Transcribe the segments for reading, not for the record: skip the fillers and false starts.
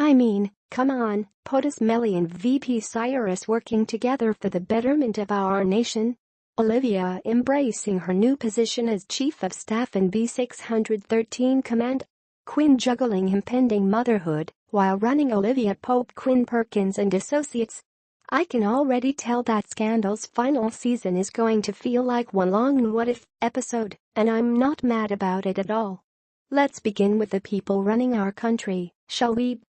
I mean, come on, POTUS Melly and VP Cyrus working together for the betterment of our nation. Olivia embracing her new position as Chief of Staff in B613 Command. Quinn juggling impending motherhood while running Olivia Pope Quinn Perkins and Associates. I can already tell that Scandal's final season is going to feel like one long what if episode, and I'm not mad about it at all. Let's begin with the people running our country, shall we?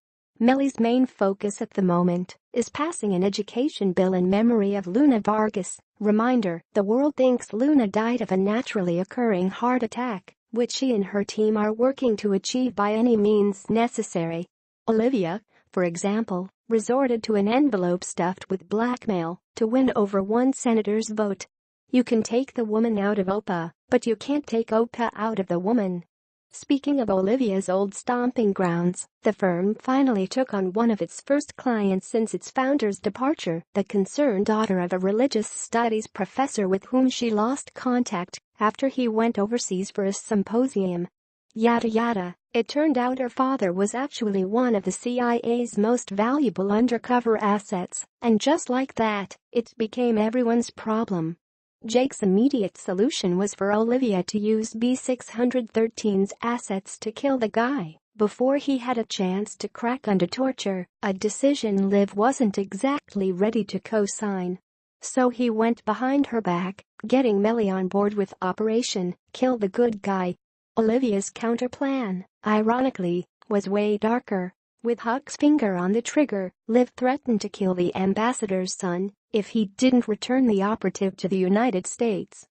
Melly's main focus at the moment is passing an education bill in memory of Luna Vargas. Reminder, the world thinks Luna died of a naturally occurring heart attack, which she and her team are working to achieve by any means necessary. Olivia, for example, resorted to an envelope stuffed with blackmail to win over one senator's vote. You can take the woman out of Oprah, but you can't take Oprah out of the woman. Speaking of Olivia's old stomping grounds, the firm finally took on one of its first clients since its founder's departure, the concerned daughter of a religious studies professor with whom she lost contact after he went overseas for a symposium. Yada yada, it turned out her father was actually one of the CIA's most valuable undercover assets, and just like that, it became everyone's problem. Jake's immediate solution was for Olivia to use B613's assets to kill the guy before he had a chance to crack under torture, a decision Liv wasn't exactly ready to co-sign. So he went behind her back, getting Melly on board with Operation Kill the Good Guy. Olivia's counterplan, ironically, was way darker. With Huck's finger on the trigger, Liv threatened to kill the ambassador's son if he didn't return the operative to the United States.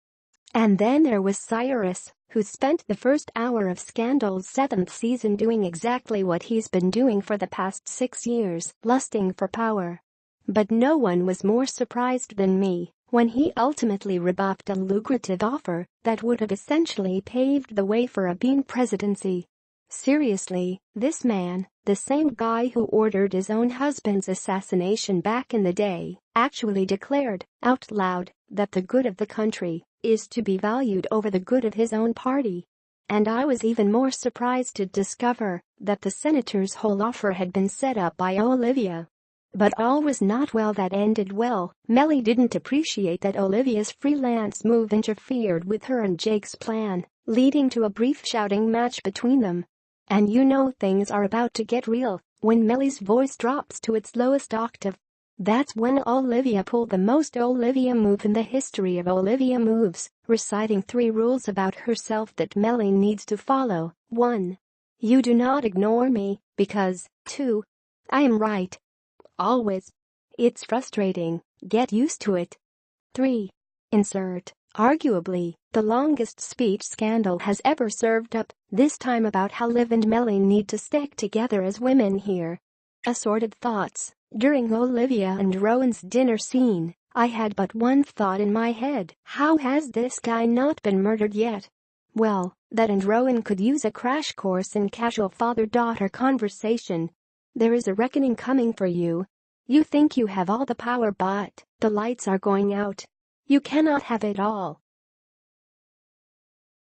And then there was Cyrus, who spent the first hour of Scandal's 7th season doing exactly what he's been doing for the past 6 years, lusting for power. But no one was more surprised than me when he ultimately rebuffed a lucrative offer that would have essentially paved the way for a Bean presidency. Seriously, this man, the same guy who ordered his own husband's assassination back in the day, actually declared, out loud, that the good of the country is to be valued over the good of his own party. And I was even more surprised to discover that the senator's whole offer had been set up by Olivia. But all was not well that ended well. Melly didn't appreciate that Olivia's freelance move interfered with her and Jake's plan, leading to a brief shouting match between them. And you know things are about to get real when Melly's voice drops to its lowest octave. That's when Olivia pulled the most Olivia move in the history of Olivia moves, reciting 3 rules about herself that Melly needs to follow. 1. You do not ignore me, because, 2. I am right. Always. It's frustrating, get used to it. 3. Insert, arguably, the longest speech Scandal has ever served up, this time about how Liv and Melly need to stick together as women here. Assorted thoughts. During Olivia and Rowan's dinner scene, I had but one thought in my head. How has this guy not been murdered yet? Well, that and Rowan could use a crash course in casual father-daughter conversation. There is a reckoning coming for you. You think you have all the power, but the lights are going out. You cannot have it all.